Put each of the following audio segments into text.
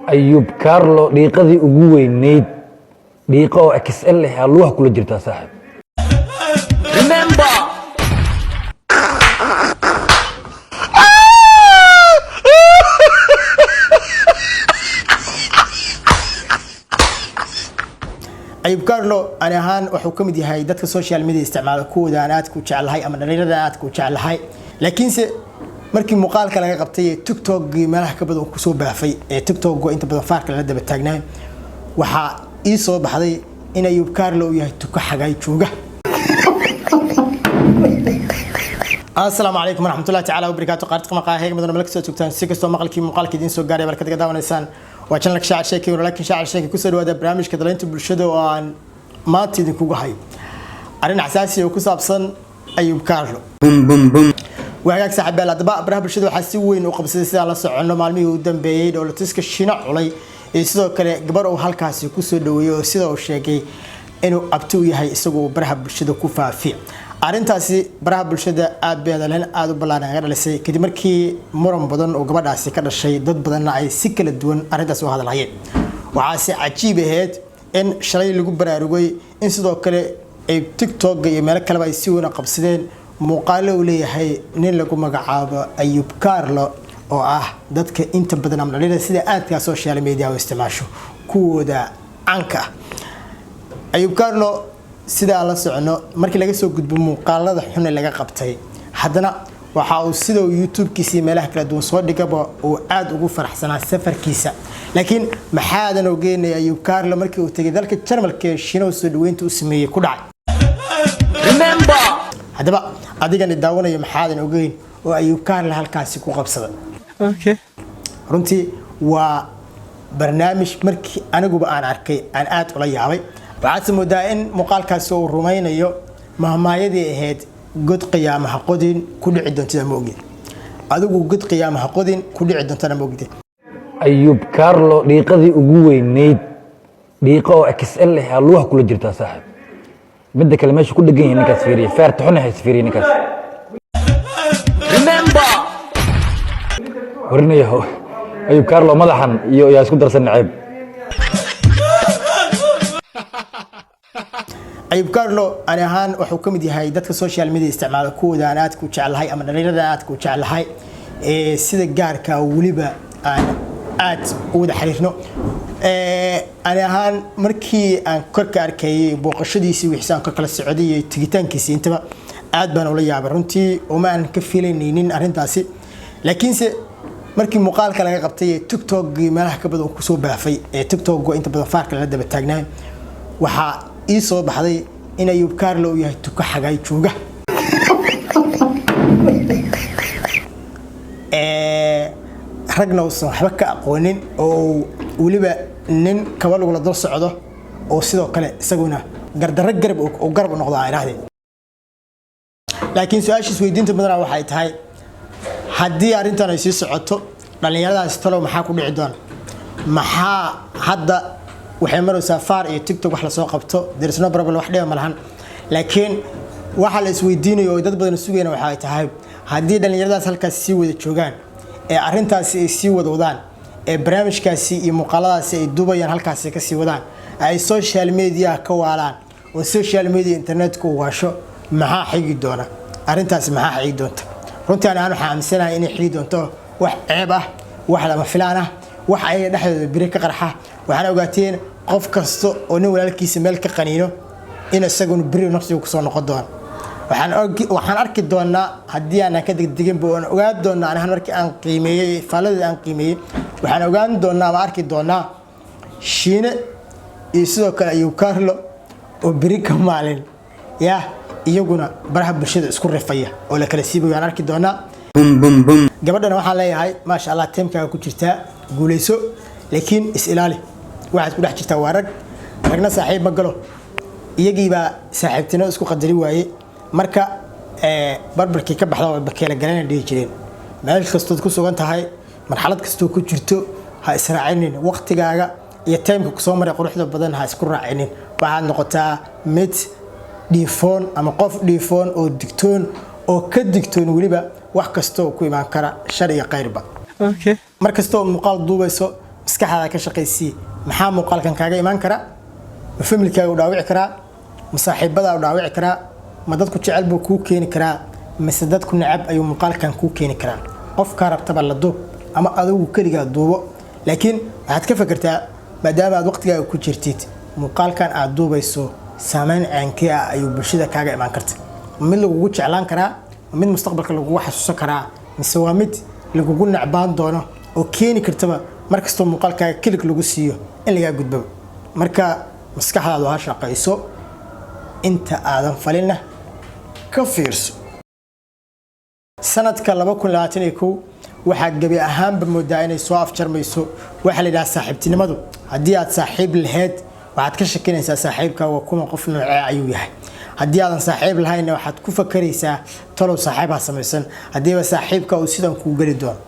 أيوب كارلو دقيقتي ugu weyneyd دقيقة oo XL ah luuha kula jirtaa saaxib. Remember أيوب كارلو أنا هان وحكم دي هاي دتك السوشيال ميديا استعمال كود أنا أتكو شعل هاي أما نريد أنا أتكو شعل هاي لكن markii muuqaalka laga qabtay TikTok meelaha ka badan ku soo baafay TikTok oo inta badan faarka la daba taagnaa waxa ii soo baxday in Ayub Carlo uu yahay tuka xagay jooga Assalaamu alaykum warahmatullahi ta'ala wabarakatuh qaartay maqaahiga madana malak soo tugtaan si kasto maqalkii muuqaalka idin soo gaaray barkada daawanaysan waa channel shaac sheekay laakiin shaac sheekay ku soo dhawaada barnaamijka dalaynta bulshada oo aan maanta idin kugu hay arin xasaasi oo ku saabsan Ayub Carlo وهاك صاحب بلاد براه bulshada waxa si weyn u qabsaday sida la socono maalmihii u dambeeyay dawladtiska Shiina culay ee sidoo kale gabar oo halkaas ku soo dhaweeyo sida uu sheegay inuu abtu yahay isagoo baraha bulshada ku faafiyo arintaasi baraha bulshada aad beedalan aad u balaaran aga dhalisay kadib markii muran badan oo gabadhaasi ka dhashay dad badan ay si kala duwan arintaas u hadlayeen waxa si cajiib ahayd in shalay lagu baraarugay in sidoo kale ay TikTok iyo meel kale ay si weyn u qabsadeen muuqaalo uu leeyahay nin lagu magacaabo Ayub Carlo oo ah dadka inta badan amnalida sida aadka social media u isticmaasho kuwada anka Ayub Carlo sida la socono markii laga soo gudbo muuqaalada xun ee laga qabtay haddana waxa uu sida YouTube-kiisa meelaha kala duwan soo dhigaba oo aad ugu faraxsanaa safarkiisa laakiin maxaadan ogeynay Ayub Carlo markii uu tagay dalka Jarmalka Shiina soo dhaweynta u sameeyay ku dhacay Remember hadaba adigana daawanayo maxaadan ogeyn oo Ayub Carlo halkaasi ku qabsaday okay runtii waa barnaamij markii anigu aan arkay aan aad ula yaabay waxaad moodaa in muuqaalkaas uu rumaynayo mahmaayadii ahayd god qiyaamaha qodin ku dhici doonta ma ogid adigu god qiyaamaha qodin ku dhici doonta ma ogid Ayub Carlo daqadii ugu weyneyd daqo oo XL ah luuha kula jirtaa saaxib midda kale meesha ku dhagan yahay ninkaas fiiriye feerta xun ah fiiriye ninkaas remember warinayo Ayub Carlo madaxan iyo yaa isku darsan nacib Ayub Carlo ana ahaan wuxuu ka mid yahay dadka social media isticmaala kooda aan aad ku jecelahay ama dhalinyarada aad ku jecelahay sida gaarka waliba aan aad u wada xiriirno أنا هان مركي أن كرك أركي بوقشدي سوي حسان كلا السعودية تجتان كيسي انتبه عاد بنا ولا يعبرونتي وما نكفيلين نين أرنتاسي لكن مركي مقال كلا قبتي تيك توك ما كبدو كسو بافي تيك توك وانت بدو فارك لده بتاعنا وحا إيصو بحضي إن Ayub Carlo يهتك حاجة يشوجه رجنا وصاحبك أقوانين أو ولبا nin kabal ugu la dul socdo oo sidoo kale isaguna gardarag garab oo garab noqdo ay raadeen laakiin su'aashiis weydiinta badan waxay tahay haddii arintan ay sii socoto dhalinyaradaas talo maxaa ku dhici doona maxaa hadda waxay maraysaa faar iyo TikTok wax la soo qabto there is no problem wax dheer malahan laakiin waxa la isweydiinayo dad badan sugayna waxay tahay haddii dhalinyaradaas halkaas sii wada joogaan ee arintaas ay sii wadaan barnaamijkaasi iyo muuqaaladaasi ay duubayaan halkaas ka sii wadaan ay social media ka waalaan oo social media internet ku waasho maxaa xigi doona arintaas maxaa xigi doonta runtii aan waxaan aaminsanahay inay xigi doonto wax ceeb ah wax lama filaan ah wax ay dhaxdooda biri ka qarxa waxaan ogaateen qof kasto oo nin walaalkiisa meel ka qaniino in isaguna biri nafsiga ku soo noqon doona waxaan arki doonaa haddii aan ka degdegin boo aan ogaan doonaa anahan markii aan qiimeeyay faalada aan qiimeeyay waxaan ogaan doonaa ma arki doonaa Shiina iyo sidoo kale Ayub Carlo oo biri ka maalin ya iyaguna baraha bulshada isku rifaya oo la kala siibayo aan arki doonaa gabadhana waxaan leeyahay ma sha Allah teamkaaga ku jirta guuleyso laakiin is ilaali waxaad ku dhex jirtaa waa ragna saaxiib ma galo iyagiiba saaxiibtino isku qadari waaye marka barbarkii ka baxda oo bakeela galeen dhigi jireen meel kastood ku sugan tahay marxalad kasto ku jirto ha israacinin waqtigaaga iyo time ku soo maray quruxda badan ha isku raacinin waxaad noqotaa mid dhiifoon ama qof dhiifoon oo digtoon oo ka digtoon waliba wax kasto ku iman kara shar iyo qayrba okay markastoo muuqaal duubayso maskaxdaada ka shaqaysii maxaa muuqaalkan kaaga imaan kara ma familkaaga u dhaawici karaa ma saaxiibada u dhaawici karaa ma dadku jecel buu kuu keeni karaa mise dadku necab ayuu muuqaalkan kuu keeni karaa qofka rabtaba la duub ama adigu kaligaa duubo laakiin waxaad ka fikirtaa maadaama aad waqtigaaga ku jirtid muuqaalkan aad duubayso saameyn caankii ah ayuu bulshada kaaga imaan karta mid lagugu jeclaan karaa mid mustaqbalka lagugu xasuusan karaa mise waa mid lagugu nacbaan doono oo keeni kartaba markastoo muuqaalkaaga kilig lagu siiyo in lagaa gudbo marka maskaxdaadu ha shaqayso inta aadan falina ka fiirso sanadka 2021 waxaa gabi ahaanba moodaa inay soo afjarmayso waxa la yiraahdaa saaxiibtinimadu haddii aad saaxiib lahayd waxaad ka shakinaysaa saaxiibkaaga kuma qof noocee ayuu yahay haddii aadan saaxiib lahayn waxaad ku fakaraysaa talow saaxiibaa samaysan haddiiba saaxiibka uu sidan kuu geli doono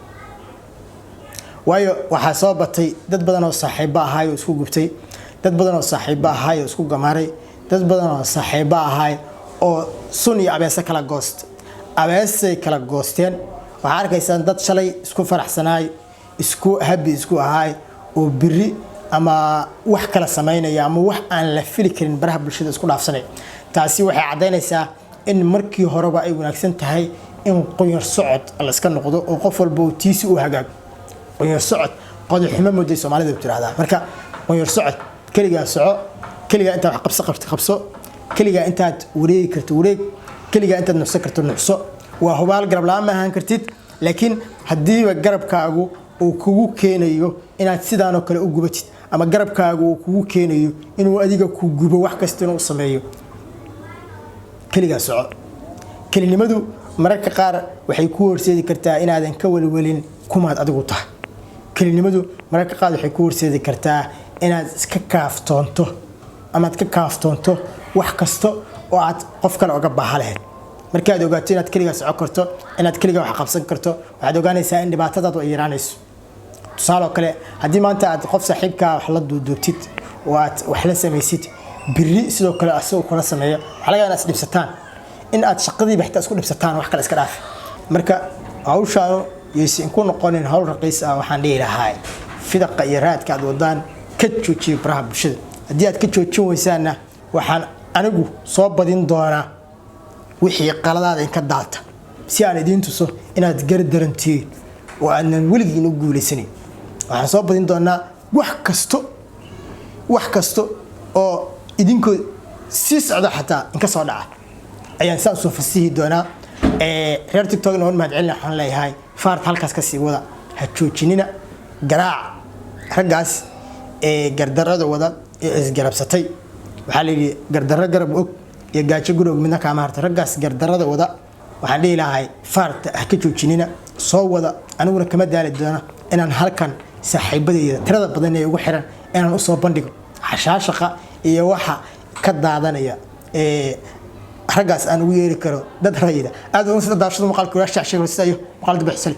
waayo waxaa soo batay dad badan oo saaxiibo ahaay oo isku gubtay dad badan oo saaxiibo ahaay oo isku gamaaray dad badan oo saaxiibo ahaay oo sun iyo abeesa kala goost abeesay kala goosteen waxaa arkaysaan dad shalay isku faraxsanaay isku habi isku ahaay oo biri ama wax kala sameynaya ama wax aan la fili karin baraha bulshada isku dhaafsanay taasi waxay cadeynaysaa in markii horeba ay wanaagsan tahay in qoyar socod la iska noqdo oo qof walba uu tiisi u hagaag qoyar socod qodob xumo mooday Soomaalida u tiraahdaa marka qoyar socod kaliya soco kaliya inta wax qabso kaliya intaad wareegi karto wareeg kaliya intaad nafsa karto nafso waa hubaal garab la'aan ma ahaan kartid laakiin hadiiba garabkaagu uu kugu keenayo inaad sidaan oo kale u gubatid ama garabkaagu uu kugu keenayo inuu adiga ku gubo wax kasta inuu sameeyo kaliya soco kalinimadu mararka qaar waxay ku horseedi kartaa inaadan ka walwalin kumaad adigu tahay kalinimadu mararka qaar waxay ku horseedi kartaa inaad iska kaaftoonto ama aad ka kaaftoonto wax kasta oo aad qof kale uga baahan lahayd markaad ogaato inaad kaliya soco karto inaad kaliya wax qabsan karto waxaad ogaanaysaa in dhibaatadaadu ay yaraanayso tusaale kale haddii maanta aad qof saaxiibka wax la duubtid oo aad wax la samaysid biri sidoo kale asoo kula sameeyo waxa laga yaabaa inaad dhibsataan in aad shaqadii baxta isku dhibsataan wax kale iska dhaaf marka hawshaanu yeesin ku noqonin hawl raqiis ah waxaan dhihi lahaa fidaqa iyo raadka aad wadaan ka joojiyo baraha bulshada haddii aad ka joojin weysaana waxaan anigu soo badin doonaa wixii qaladaada in ka daata si aan idin tuso inaad gardarantiin oo aanan weligiin u guulaysanin waxaan soo badin doonaa wax kasto oo idinku si socdo xataa in ka soo dhaca ayaan saan soo fasihi doonaa reer TikTok inoo mahad celin waxaan leeyahay faart halkaas ka sii wada ha joojinina garaac raggaas gardarada wada isgarabsatay waxaa la yiri gardarro garab og iyo gaajo gurog midna ka maarta raggaas gardarada wada waxaan dhihi lahay faart ha ka joojinina soo wada aniguna kama daali doona inaan halkan saaxiibadeyda tirada badan ee ugu xiran inaan u soo bandhigo xashaashaqa iyo waxa ka daadanaya raggaas aan ugu yeeri karo dad rayida aad ugu sida daashada muuqaalka walaasha sheegay sidayo muuqaalka bixisay